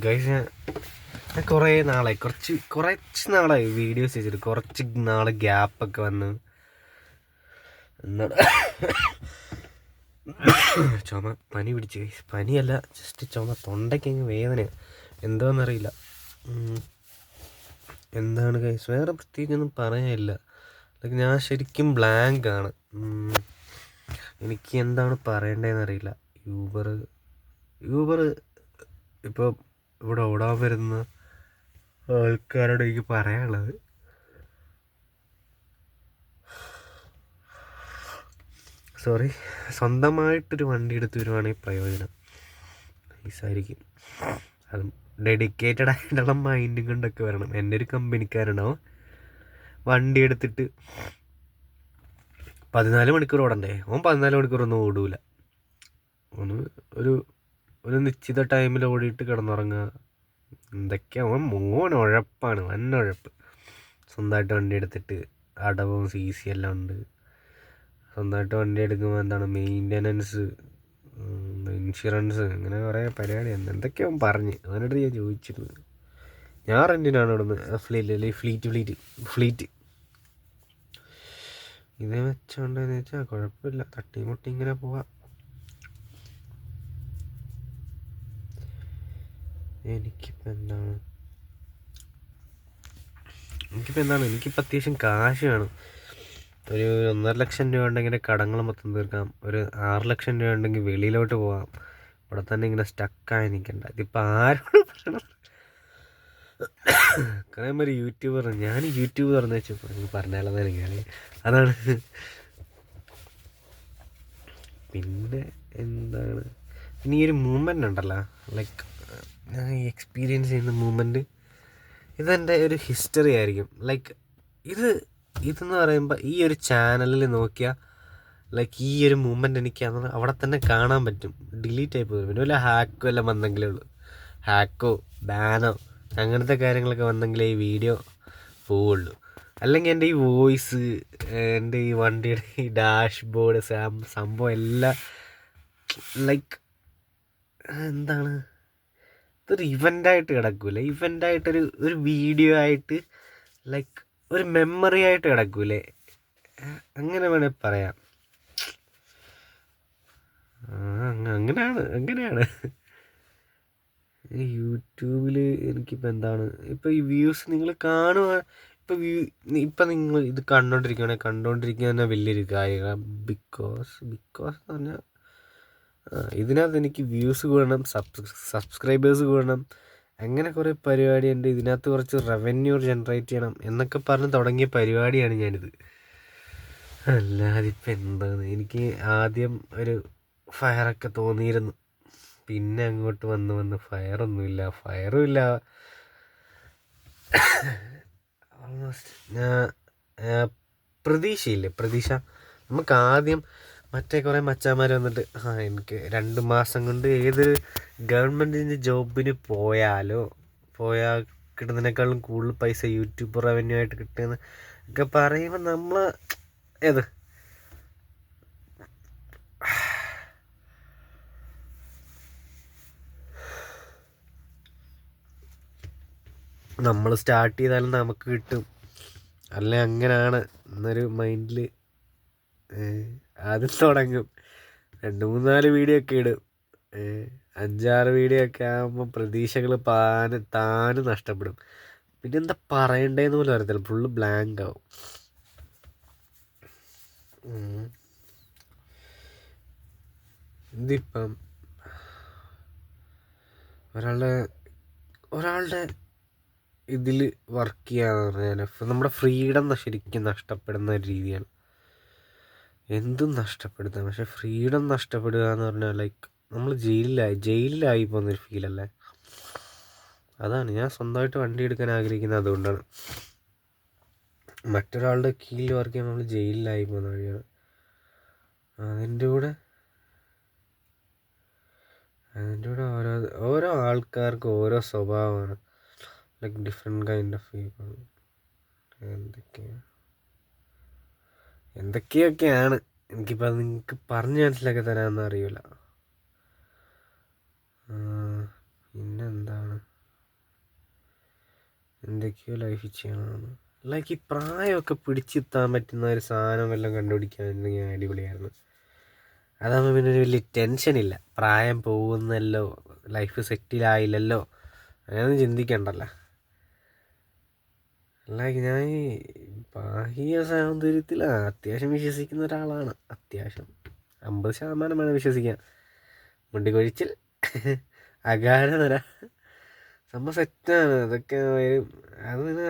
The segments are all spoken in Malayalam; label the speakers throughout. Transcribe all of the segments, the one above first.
Speaker 1: ഗൈസ് ഞാൻ കുറച്ച് നാളായി വീഡിയോസ് ചെയ്തിട്ട്. കുറച്ച് നാൾ ഗ്യാപ്പൊക്കെ വന്ന് എന്നാണ് ചുമ പനി പിടിച്ച് ഗൈസ്. പനിയല്ല, ജസ്റ്റ് ചുമ, തൊണ്ടയ്ക്കങ്ങ് വേദന, എന്തോന്നറിയില്ല. എന്താണ് ഗൈസ്, വേറെ പ്രത്യേകിച്ചൊന്നും പറയാനില്ല. ഞാൻ ശരിക്കും ബ്ലാങ്ക് ആണ്. എനിക്ക് എന്താണ് പറയേണ്ടതെന്ന് അറിയില്ല. യൂബർ ഇപ്പോൾ ഇവിടെ ഓടാൻ വരുന്ന ആൾക്കാരോട് എനിക്ക് പറയാനുള്ളത്, സ്വന്തമായിട്ടൊരു വണ്ടി എടുത്ത് വരുവാണെങ്കിൽ പ്രയോജനം നൈസായിരിക്കും. അതും ഡെഡിക്കേറ്റഡ് ആയിട്ടുള്ള മൈൻഡും കൊണ്ടൊക്കെ വരണം. എൻ്റെ ഒരു കമ്പനിക്കാരുണ്ടാവും വണ്ടി എടുത്തിട്ട് 14 മണിക്കൂർ ഓടണ്ടേ, അവൻ 14 മണിക്കൂറൊന്നും ഓടൂല. ഒരു നിശ്ചിത ടൈമിൽ ഓടിയിട്ട് കിടന്നുറങ്ങുക, എന്തൊക്കെയാ. അവൻ ഉഴപ്പാണ്, വൻ ഉഴപ്പ്. സ്വന്തമായിട്ട് വണ്ടി എടുത്തിട്ട് അടവും CC എല്ലാം ഉണ്ട്. സ്വന്തമായിട്ട് വണ്ടി എടുക്കുമ്പോൾ എന്താണ് മെയിൻ്റനൻസ്, ഇൻഷുറൻസ്, അങ്ങനെ കുറേ പരിപാടി എന്തൊക്കെയോ അവൻ പറഞ്ഞ്. അവനോട് ഞാൻ ചോദിച്ചിരുന്നു. ഞാൻ റെൻറ്റിനാണ് ഇവിടുന്ന് ഫ്ലീറ്റ് ഇതേ വെച്ചോണ്ടെന്ന് വെച്ചാൽ കുഴപ്പമില്ല, തട്ടിമുട്ടി ഇങ്ങനെ പോവാം. എനിക്കിപ്പോൾ എന്താണ് എനിക്കിപ്പോൾ അത്യാവശ്യം കാശ് വേണം. ഒരു 1.5 ലക്ഷം രൂപ ഉണ്ടെങ്കിൽ കടങ്ങൾ മൊത്തം തീർക്കാം. ഒരു 6 ലക്ഷം രൂപ ഉണ്ടെങ്കിൽ വെളിയിലോട്ട് പോകാം. ഇവിടെ തന്നെ ഇങ്ങനെ സ്റ്റക്കായി നിൽക്കണ്ട. ഇതിപ്പോൾ ആരോട് പറയണം? കാരണം ഒരു യൂട്യൂബർ, ഞാൻ യൂട്യൂബ് തുറന്നു വെച്ചു പറഞ്ഞാലെന്ന് എനിക്കറിയാം. അതാണ്. പിന്നെ എന്താണ്, ഇനി ഒരു മൂവ്മെൻ്റ് ഉണ്ടല്ലോ, ലൈക്ക് ഞാൻ എക്സ്പീരിയൻസ് ചെയ്യുന്ന മൂവ്മെൻറ്റ്, ഇതെൻ്റെ ഒരു ഹിസ്റ്ററി ആയിരിക്കും. ലൈക്ക് ഇതെന്ന് പറയുമ്പോൾ ഈ ഒരു ചാനലിൽ നോക്കിയാൽ ലൈക്ക് ഈ ഒരു മൂവ്മെൻറ്റ് എനിക്ക് അവിടെ തന്നെ കാണാൻ പറ്റും. ഡിലീറ്റ് ആയി പോകും. പിന്നെ വല്ല ഹാക്കോ എല്ലാം വന്നെങ്കിലേ ഉള്ളൂ. ഹാക്കോ ബാനോ അങ്ങനത്തെ കാര്യങ്ങളൊക്കെ വന്നെങ്കിലേ ഈ വീഡിയോ പോവുള്ളൂ. അല്ലെങ്കിൽ എൻ്റെ ഈ വോയിസ്, എൻ്റെ ഈ വണ്ടിയുടെ ഈ ഡാഷ്ബോർഡ് സംഭവം എല്ലാം ലൈക്ക് എന്താണ്, ഇതൊരു ഇവൻ്റായിട്ട് കിടക്കൂലേ. ഇവൻ്റായിട്ടൊരു വീഡിയോ ആയിട്ട്, ലൈക്ക് ഒരു മെമ്മറി ആയിട്ട് കിടക്കൂലേ, അങ്ങനെ വേണേൽ പറയാം. അങ്ങനെയാണ് യൂട്യൂബിൽ എനിക്കിപ്പോൾ എന്താണ്, ഇപ്പോൾ ഈ വ്യൂസ് നിങ്ങൾ കാണുക, ഇപ്പം നിങ്ങൾ ഇത് കണ്ടുകൊണ്ടിരിക്കുക തന്നെ വലിയൊരു കാര്യമാണ്. ബിക്കോസ് എന്ന് പറഞ്ഞാൽ ഇതിനകത്ത് എനിക്ക് വ്യൂസ് കൂടണം, സബ്സ്ക്രൈബേഴ്സ് കൂടണം, അങ്ങനെ കുറേ പരിപാടിയുണ്ട്. ഇതിനകത്ത് കുറച്ച് റവന്യൂ ജനറേറ്റ് ചെയ്യണം എന്നൊക്കെ പറഞ്ഞ് തുടങ്ങിയ പരിപാടിയാണ് ഞാനിത്. അല്ലാതിപ്പോൾ എന്താണ്, എനിക്ക് ആദ്യം ഒരു ഫയറൊക്കെ തോന്നിയിരുന്നു. പിന്നെ അങ്ങോട്ട് വന്ന് ഫയറും ഇല്ല. ഓൾമോസ്റ്റ് പ്രതീക്ഷ നമുക്ക് ആദ്യം മറ്റേ കുറേ മച്ചാന്മാർ വന്നിട്ട് എനിക്ക് 2 മാസം കൊണ്ട് ഏത് ഗവൺമെൻറ്റിൻ്റെ ജോബിന് പോയാൽ കിട്ടുന്നതിനേക്കാളും കൂടുതൽ പൈസ യൂട്യൂബ് റവന്യൂ ആയിട്ട് കിട്ടുമെന്ന് ഒക്കെ പറയുമ്പോൾ നമ്മൾ നമ്മൾ സ്റ്റാർട്ട് ചെയ്താലും നമുക്ക് കിട്ടും, അല്ലെ അങ്ങനെയാണ് എന്നൊരു മൈൻഡിൽ ആദ്യം തുടങ്ങും. 2-3-4 വീഡിയോ ഒക്കെ ഇടും. 5-6 വീഡിയോ ഒക്കെ ആകുമ്പോൾ പ്രതീക്ഷകൾ താനും നഷ്ടപ്പെടും. പിന്നെ എന്താ പറയണ്ടേന്ന് പോലും അറിയത്തില്ല, ഫുള്ള് ബ്ലാങ്ക് ആവും. ഇതിപ്പം ഒരാളുടെ ഇതിൽ വർക്ക് ചെയ്യാന്ന് പറഞ്ഞാൽ നമ്മുടെ ഫ്രീഡം ശരിക്കും നഷ്ടപ്പെടുന്ന ഒരു രീതിയാണ്. എന്തും നഷ്ടപ്പെടുത്താം, പക്ഷെ ഫ്രീഡം നഷ്ടപ്പെടുക എന്ന് പറഞ്ഞാൽ ലൈക്ക് നമ്മൾ ജയിലിലായി പോകുന്നൊരു ഫീലല്ലേ. അതാണ് ഞാൻ സ്വന്തമായിട്ട് വണ്ടി എടുക്കാൻ ആഗ്രഹിക്കുന്നത്. അതുകൊണ്ടാണ്. മറ്റൊരാളുടെ കീഴിൽ വർക്ക് ചെയ്യാൻ നമ്മൾ ജയിലിലായി പോകുന്ന വഴിയാണ്. അതിൻ്റെ കൂടെ ഓരോ ആൾക്കാർക്ക് ഓരോ സ്വഭാവമാണ്. Like different kind of people. എന്തൊക്കെയൊക്കെയാണ് എനിക്കിപ്പോൾ അത് നിങ്ങൾക്ക് പറഞ്ഞ് മനസ്സിലാക്കി തരാമെന്ന് അറിയില്ല. പിന്നെന്താണ്, എന്തൊക്കെയോ ലൈഫിൽ ചെയ്യണമെന്ന്. ലൈക്ക് ഈ പ്രായമൊക്കെ പിടിച്ചെത്താൻ പറ്റുന്ന ഒരു സാധനം വല്ലതും കണ്ടുപിടിക്കാനുണ്ടെങ്കിൽ അടിപൊളിയായിരുന്നു. അതാകുമ്പോൾ പിന്നെ ഒരു വലിയ ടെൻഷനില്ല. പ്രായം പോകുന്നല്ലോ, ലൈഫ് സെറ്റിലായില്ലല്ലോ, അങ്ങനെയൊന്നും ചിന്തിക്കണ്ടല്ലോ. ലൈക്ക് ഞാൻ ഈ ബാഹ്യ സൗന്ദര്യത്തിൽ അത്യാവശ്യം വിശ്വസിക്കുന്ന ഒരാളാണ്. അത്യാവശ്യം 50% വേണം വിശ്വസിക്കാൻ. മുണ്ടിക്കൊഴിച്ചിൽ, അകാരനര, സംഭവം സെറ്റാണ്. അതൊക്കെ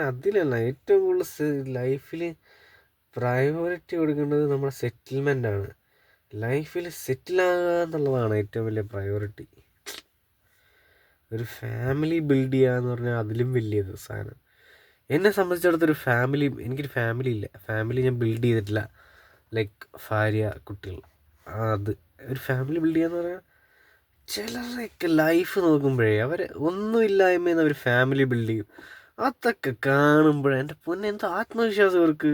Speaker 1: അതിലല്ല ഏറ്റവും കൂടുതൽ ലൈഫിൽ പ്രയോറിറ്റി കൊടുക്കേണ്ടത് നമ്മുടെ സെറ്റിൽമെൻ്റാണ്. ലൈഫിൽ സെറ്റിലാകുക എന്നുള്ളതാണ് ഏറ്റവും വലിയ പ്രയോറിറ്റി. ഒരു ഫാമിലി ബിൽഡ് ചെയ്യുക എന്ന് പറഞ്ഞാൽ അതിലും വലിയത് സാധനം. എന്നെ സംബന്ധിച്ചിടത്തൊരു ഫാമിലി, എനിക്കൊരു ഫാമിലി ഇല്ല. ഫാമിലി ഞാൻ ബിൽഡ് ചെയ്തിട്ടില്ല. ലൈക്ക് ഭാര്യ, കുട്ടികൾ, അത് ഒരു ഫാമിലി ബിൽഡ് ചെയ്യാന്ന് പറഞ്ഞാൽ ചിലരുടെയൊക്കെ ലൈഫ് നോക്കുമ്പോഴേ അവർ ഒന്നുമില്ലായ്മയിൽ നിന്ന് അവർ ഫാമിലി ബിൽഡ് ചെയ്യും. അതൊക്കെ കാണുമ്പോഴേ എൻ്റെ പൊന്നെ എന്താ ആത്മവിശ്വാസം അവർക്ക്.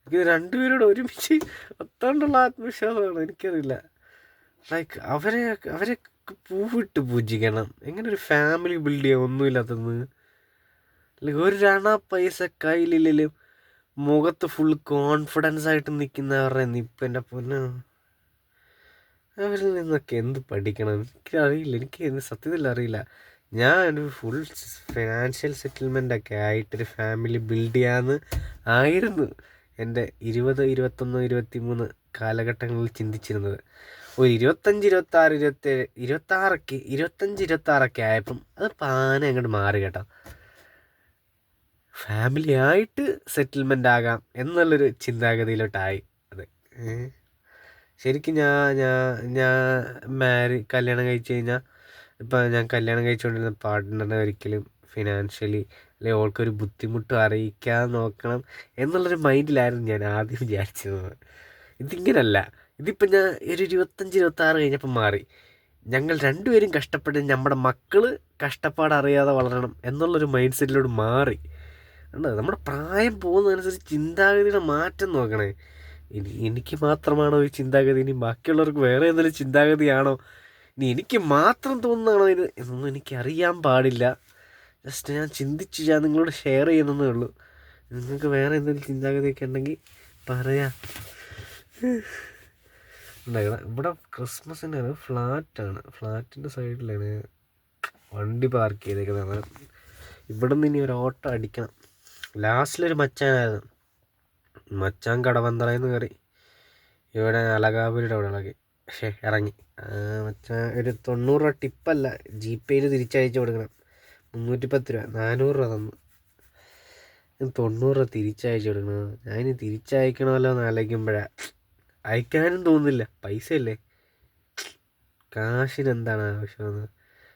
Speaker 1: എനിക്ക് രണ്ടുപേരോട് ഒരുമിച്ച് അത്താണ്ടുള്ള ആത്മവിശ്വാസമാണ്. എനിക്കറിയില്ല. ലൈക്ക് അവരെ പൂവിട്ട് പൂജിക്കണം. എങ്ങനെ ഒരു ഫാമിലി ബിൽഡ് ചെയ്യാൻ ഒന്നുമില്ലാത്തത്. ലൈക്ക് ഒരു പൈസ കയ്യിലില്ലെങ്കിലും മുഖത്ത് ഫുൾ കോൺഫിഡൻസ് ആയിട്ട് നിൽക്കുന്നവരുടെ ഇപ്പം എൻ്റെ പൊന്നോ, അവരിൽ നിന്നൊക്കെ എന്ത് പഠിക്കണം എനിക്കറിയില്ല. എനിക്ക് സത്യത്തിൽ അറിയില്ല. ഞാൻ ഒരു ഫുൾ ഫിനാൻഷ്യൽ സെറ്റിൽമെൻ്റൊക്കെ ആയിട്ടൊരു ഫാമിലി ബിൽഡ് ചെയ്യാമെന്ന് ആയിരുന്നു എൻ്റെ 20, 21, 23 കാലഘട്ടങ്ങളിൽ ചിന്തിച്ചിരുന്നത്. ഒരു 25, 26, 27, 25, 26 ആയപ്പം അത് പാനെ അങ്ങോട്ട് മാറി കേട്ടോ. ഫാമിലി ആയിട്ട് സെറ്റിൽമെൻ്റ് ആകാം എന്നുള്ളൊരു ചിന്താഗതിയിലോട്ടായി അത്. ശരിക്കും ഞാൻ കല്യാണം കഴിച്ച് കഴിഞ്ഞാൽ, ഇപ്പം ഞാൻ കല്യാണം കഴിച്ചുകൊണ്ടിരുന്ന പാർട്ട്ണറിനെ ഒരിക്കലും ഫിനാൻഷ്യലി അല്ലെങ്കിൽ ഓൾക്കൊരു ബുദ്ധിമുട്ട് അറിയിക്കാതെ നോക്കണം എന്നുള്ളൊരു മൈൻഡിലായിരുന്നു ഞാൻ ആദ്യം വിചാരിച്ചിരുന്നത്. ഇതിങ്ങനല്ല. ഇതിപ്പം ഞാൻ ഒരു 25, 26 കഴിഞ്ഞപ്പോൾ മാറി. ഞങ്ങൾ രണ്ടുപേരും കഷ്ടപ്പെട്ട് നമ്മുടെ മക്കൾ കഷ്ടപ്പാടറിയാതെ വളരണം എന്നുള്ളൊരു മൈൻഡ് സെറ്റിലോട്ട് മാറി. നമ്മുടെ പ്രായം പോകുന്നതനുസരിച്ച് ചിന്താഗതിയുടെ മാറ്റം നോക്കണേ. എനിക്ക് മാത്രമാണോ ഈ ചിന്താഗതി, ഇനി ബാക്കിയുള്ളവർക്ക് വേറെ എന്തെങ്കിലും ചിന്താഗതിയാണോ, ഇനി എനിക്ക് മാത്രം തോന്നുന്നതാണോ ഇത് എന്നൊന്നും എനിക്കറിയാൻ പാടില്ല. ജസ്റ്റ് ഞാൻ ചിന്തിച്ച് ഞാൻ നിങ്ങളോട് ഷെയർ ചെയ്യുന്നതേ ഉള്ളൂ. നിങ്ങൾക്ക് വേറെ എന്തെങ്കിലും ചിന്താഗതിയൊക്കെ ഉണ്ടെങ്കിൽ പറയാം. ഇവിടെ ക്രിസ്മസിൻ്റെ ഫ്ലാറ്റാണ്. ഫ്ലാറ്റിൻ്റെ സൈഡിലാണ് വണ്ടി പാർക്ക് ചെയ്തേക്കുന്നത്. ഇവിടെ നിന്ന് ഇനി ഒരു ഓട്ടോ അടിക്കണം. ലാസ്റ്റിലൊരു മച്ചാനായിരുന്നു. മച്ചാൻ കടവന്തറയിൽ നിന്ന് കയറി ഇവിടെ അലകാപുരിയുടെ അവിടെ ഇറങ്ങി. മച്ചാൻ ഒരു 90 രൂപ ടിപ്പല്ല, GPayയിൽ തിരിച്ചയച്ചു കൊടുക്കണം. 310 രൂപ, 400 രൂപ തന്നു. 90 രൂപ തിരിച്ചയച്ചു കൊടുക്കണം. ഞാനിനി തിരിച്ചയക്കണമല്ലോ എന്ന് ആലോചിക്കുമ്പോഴാണ് അയക്കാനും തോന്നുന്നില്ല. പൈസയല്ലേ, കാശിനെന്താണ് ആവശ്യമെന്ന്.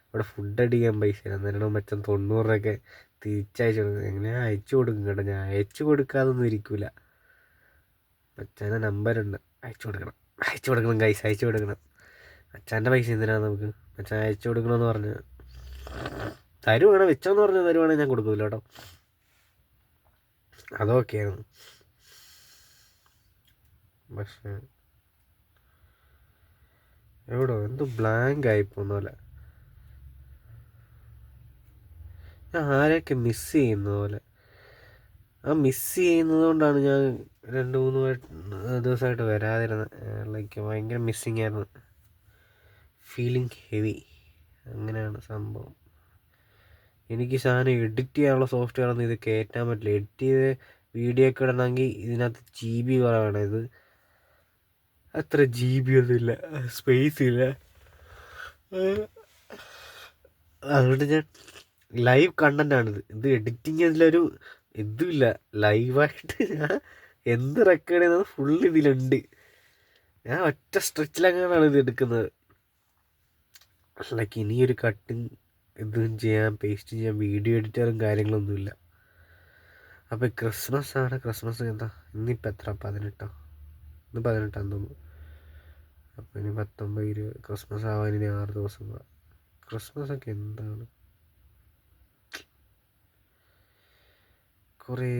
Speaker 1: ഇവിടെ ഫുഡ് അടിക്കാൻ പൈസ ഇല്ല. അന്നേരം മച്ചാൻ 90 രൂപയൊക്കെ തിരിച്ചയച്ചു കൊടുക്കുന്നത്. എങ്ങനെ അയച്ചു കൊടുക്കും കേട്ടോ. ഞാൻ അയച്ചു കൊടുക്കാതൊന്നും ഇരിക്കില്ല. മച്ചാൻ്റെ നമ്പറുണ്ട്, അയച്ചു കൊടുക്കണം ഗൈസ്, അയച്ചു കൊടുക്കണം. മച്ചാൻ്റെ പൈസ എന്തിനാണ് നമുക്ക്. മച്ചാൻ അയച്ചു കൊടുക്കണമെന്ന് പറഞ്ഞ് തരുവാണ്, വെച്ചോന്ന് പറഞ്ഞ് തരുവാണെങ്കിൽ ഞാൻ കൊടുക്കില്ല കേട്ടോ. അതൊക്കെയായിരുന്നു. പക്ഷേ എവിടോ എന്തോ ബ്ലാങ്ക് ആയിപ്പോന്ന പോലെ. ഞാൻ ആരെയൊക്കെ മിസ് ചെയ്യുന്ന പോലെ. ആ മിസ് ചെയ്യുന്നത് കൊണ്ടാണ് ഞാൻ 2-3 ദിവസമായിട്ട് വരാതിരുന്നത്. ലൈക്ക് ഭയങ്കര മിസ്സിങ് ആയിരുന്നു. Feeling heavy. അങ്ങനെയാണ് സംഭവം. എനിക്ക് സാധനം എഡിറ്റ് ചെയ്യാനുള്ള സോഫ്റ്റ്വെയർ ഒന്നും ഇത് കയറ്റാൻ പറ്റില്ല. എഡിറ്റ് ചെയ്ത് വീഡിയോ ഒക്കെ ഇടണമെങ്കിൽ ഇതിനകത്ത് GB കുറവാണ്. ഇത് അത്ര GB ഒന്നുമില്ല, സ്പേസ് ഇല്ല. അതുകൊണ്ട് ഞാൻ ലൈവ് കണ്ടൻ്റാണിത്. ഇത് എഡിറ്റിങ് അതിലൊരു ഇതുമില്ല. ലൈവായിട്ട് ഞാൻ എന്ത് റെക്കോർഡ് ചെയ്യുന്നത് ഫുൾ ഇതിലുണ്ട്. ഞാൻ ഒറ്റ സ്ട്രെച്ചിലങ്ങനെയാണ് ഇത് എടുക്കുന്നത്. ലൈക്ക് ഇനിയൊരു കട്ടിങ് ഇതും ചെയ്യാൻ, പേസ്റ്റ് ചെയ്യാൻ വീഡിയോ എഡിറ്ററും കാര്യങ്ങളൊന്നുമില്ല. അപ്പോൾ ക്രിസ്മസ് ആണ്. ക്രിസ്മസ് എന്താ ഇന്നിപ്പോൾ എത്ര, 18? ഇന്ന് 18 തോന്നുന്നു. അപ്പോൾ ഇനി 19, 20 ക്രിസ്മസ് ആവാൻ ഇനി 6 ദിവസം. ക്രിസ്മസൊക്കെ എന്താണ്, കുറേ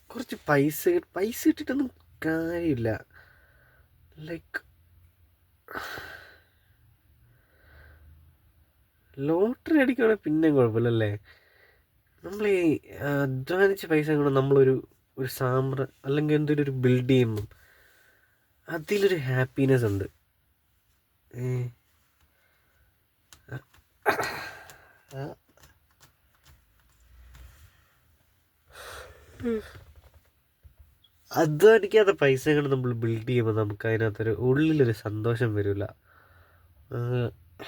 Speaker 1: കുറച്ച് പൈസ ഇട്ടിട്ടൊന്നും കാര്യമില്ല. ലൈക്ക് ലോട്ടറി അടിക്കുകയാണെങ്കിൽ പിന്നെയും കുഴപ്പമില്ലല്ലേ. നമ്മൾ ഈ അധ്വാനിച്ച പൈസ കൊണ്ട് നമ്മളൊരു ഒരു അല്ലെങ്കിൽ എന്തെങ്കിലും ഒരു ബിൽഡ് ചെയ്യുമ്പം അതിലൊരു ഹാപ്പിനെസ് ഉണ്ട്. അധ്വാനിക്കാത്ത പൈസ കൊണ്ട് നമ്മൾ ബിൽഡ് ചെയ്യുമ്പോൾ നമുക്ക് അതിനകത്തൊരു ഉള്ളിലൊരു സന്തോഷം വരില്ല.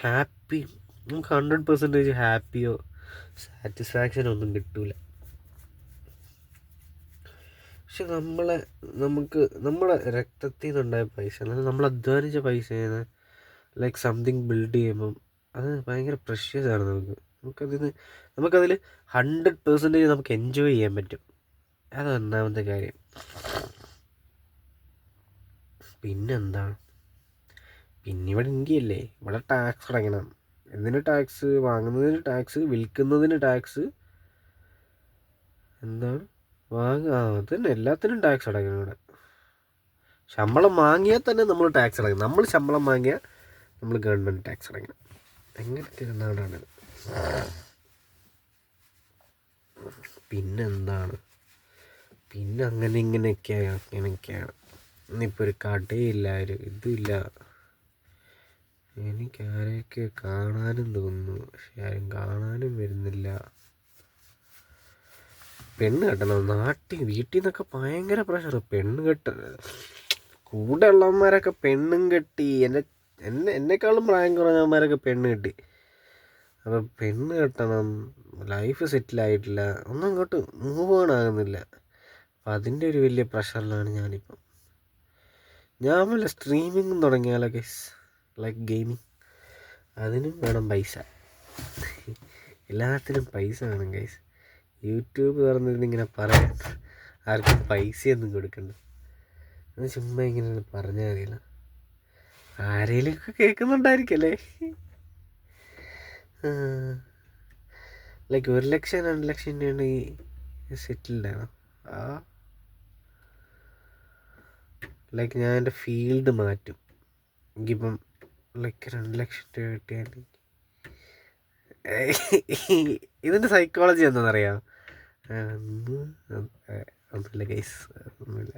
Speaker 1: ഹാപ്പി നമുക്ക് 100% ഹാപ്പിയോ സാറ്റിസ്ഫാക്ഷനോ ഒന്നും കിട്ടൂല. പക്ഷെ നമ്മുടെ രക്തത്തിൽ നിന്നുണ്ടായ പൈസ, അല്ലെങ്കിൽ നമ്മൾ അധ്വാനിച്ച പൈസയാണ് ലൈക്ക് സംതിങ് ബിൽഡ് ചെയ്യുമ്പം അത് ഭയങ്കര പ്രഷ്യസ് ആണ്. നമുക്കതിൽ 100% നമുക്ക് എൻജോയ് ചെയ്യാൻ പറ്റും. അതാണ് ഒന്നാമത്തെ കാര്യം. പിന്നെന്താണ്, പിന്നെ ഇവിടെ ഇന്ത്യയല്ലേ, ഇവിടെ ടാക്സ് അടയ്ക്കണം. എന്തിന് ടാക്സ്? വാങ്ങുന്നതിന് ടാക്സ്, വിൽക്കുന്നതിന് ടാക്സ്, എന്താണ് അതന്നെ, എല്ലാത്തിനും ടാക്സ് അടയ്ക്കണം ഇവിടെ. ശമ്പളം വാങ്ങിയാൽ തന്നെ നമ്മൾ ടാക്സ് അടയ്ക്കണം. നമ്മൾ ശമ്പളം വാങ്ങിയാൽ നമ്മൾ ഗവൺമെൻറ് ടാക്സ് അടയ്ക്കണം. അങ്ങനത്തെ ഒരു നാടാണിത്. പിന്നെന്താണ്, പിന്നെ അങ്ങനെയൊക്കെയാണ്. ഇന്നിപ്പോൾ ഒരു കടയില്ല, ഒരു ഇതുമില്ല. എനിക്ക് ആരെയൊക്കെ കാണാനും തോന്നുന്നു, പക്ഷെ ആരും കാണാനും വരുന്നില്ല. പെണ്ണ് കെട്ടണം വീട്ടിൽ നിന്നൊക്കെ ഭയങ്കര പ്രഷർ. പെണ്ണ് കൂടെ ഉള്ളവന്മാരൊക്കെ പെണ്ണും കെട്ടി, എന്നെക്കാളും പ്രായം കുറഞ്ഞവന്മാരൊക്കെ പെണ്ണ് കെട്ടി. അപ്പം പെണ്ണ് കെട്ടണം, ലൈഫ് സെറ്റിലായിട്ടില്ല, ഒന്നും അങ്ങോട്ട് മൂവ് ഓൺ ആകുന്നില്ല. അപ്പം അതിൻ്റെ ഒരു വലിയ പ്രഷറിലാണ് ഞാനിപ്പം. ഞാൻ വല്ല സ്ട്രീമിങ്ങും തുടങ്ങിയാലോ ഗൈസ്, ലൈക്ക് ഗെയിമിങ്. അതിനും വേണം പൈസ, എല്ലാത്തിനും പൈസ വേണം ഗൈസ്. യൂട്യൂബ് തുറന്നിരുന്നിങ്ങനെ പറയാൻ ആർക്കും പൈസയൊന്നും കൊടുക്കണ്ട. അത് ചുമ്മാ ഇങ്ങനെ പറഞ്ഞാൽ മതിയല്ലോ. ആരെങ്കിലുമൊക്കെ കേൾക്കുന്നുണ്ടായിരിക്കല്ലേ. ലൈക്ക് 1 ലക്ഷം 2 ലക്ഷം രൂപ സെറ്റിൽഡാണോ? ലൈക്ക് ഞാൻ എൻ്റെ ഫീൽഡ് മാറ്റും. എനിക്കിപ്പം ലൈക്ക് 2 ലക്ഷം രൂപ കിട്ടിയാൽ ഇതിൻ്റെ സൈക്കോളജി എന്താണെന്നറിയാം? ഒന്നുമില്ല ഗൈസ്, ഒന്നുമില്ല.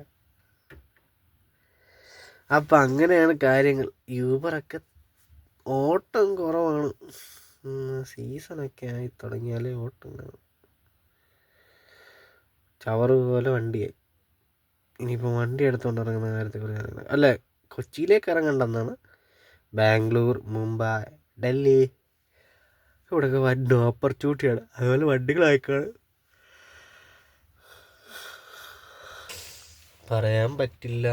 Speaker 1: അപ്പം അങ്ങനെയാണ് കാര്യങ്ങൾ. യൂബറൊക്കെ ഓട്ടം കുറവാണ്. സീസണൊക്കെ ആയി തുടങ്ങിയാലേ ഓട്ടം കാണും. ചവറ് പോലെ വണ്ടിയായി. ഇനിയിപ്പോൾ വണ്ടി എടുത്തുകൊണ്ട് ഇറങ്ങുന്ന കാര്യത്തെക്കുറിച്ച് അല്ല, കൊച്ചിയിലേക്ക് ഇറങ്ങണ്ടെന്നാണ്. ബാംഗ്ലൂർ, മുംബൈ, ഡൽഹി, ഇവിടെയൊക്കെ വൻ ഓപ്പർച്യൂണിറ്റിയാണ്. അതുപോലെ വണ്ടികളായിക്കാണ് പറയാൻ പറ്റില്ല.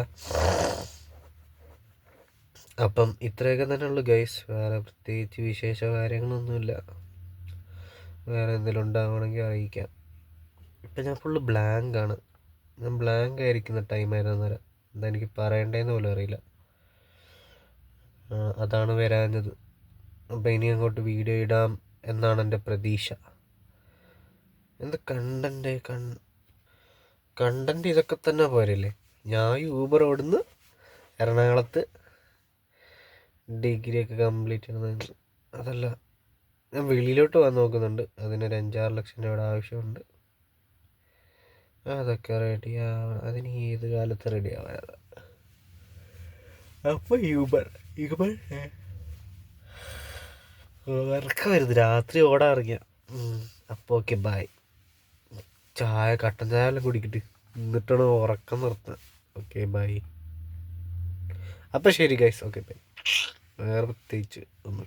Speaker 1: അപ്പം ഇത്രയൊക്കെ തന്നെ ഉള്ളു ഗൈസ്. വേറെ പ്രത്യേകിച്ച് വിശേഷ കാര്യങ്ങളൊന്നുമില്ല. വേറെ എന്തെങ്കിലും ഉണ്ടാവുകയാണെങ്കിൽ അറിയിക്കാം. ഇപ്പം ഞാൻ ഫുള്ള് ബ്ലാങ്കാണ്. ഞാൻ ബ്ലാങ്ക് ആയിരിക്കുന്ന ടൈമായിരുന്നു അന്നേരം. എന്താ എനിക്ക് പറയണ്ടതെന്ന് പോലും അറിയില്ല. അതാണ് വരാഞ്ഞത്. അപ്പം ഇനി അങ്ങോട്ട് വീഡിയോ ഇടാം എന്നാണ് എൻ്റെ പ്രതീക്ഷ. എന്ത് കണ്ടൻറ്റ് ഇതൊക്കെ തന്നെ പോരല്ലേ. ഞാൻ യൂബർ ഓടുന്നു, എറണാകുളത്ത് ഡിഗ്രിയൊക്കെ കംപ്ലീറ്റ് ചെയ്യുന്നത്. അതല്ല, ഞാൻ വെളിയിലോട്ട് പോകാൻ നോക്കുന്നുണ്ട്. അതിനൊരു 5-6 ലക്ഷം രൂപയുടെ ആവശ്യമുണ്ട്. അതൊക്കെ റെഡിയാവണം. അതിന് ഏത് കാലത്ത് റെഡിയാവാതെ. അപ്പോൾ യൂബർ ഇറക്കം വരുന്നത് രാത്രി ഓടാറിയ. അപ്പോൾ ഓക്കെ, ബായ്. കട്ടൻ ചായ എല്ലാം കുടിക്കിട്ട് എന്നിട്ടാണ് ഉറക്കം നിർത്തുക. Okay bye. അപ്പം ശരി ഗൈസ്, ഓക്കെ ബൈ. വേറെ പ്രത്യേകിച്ച് ഒന്നും.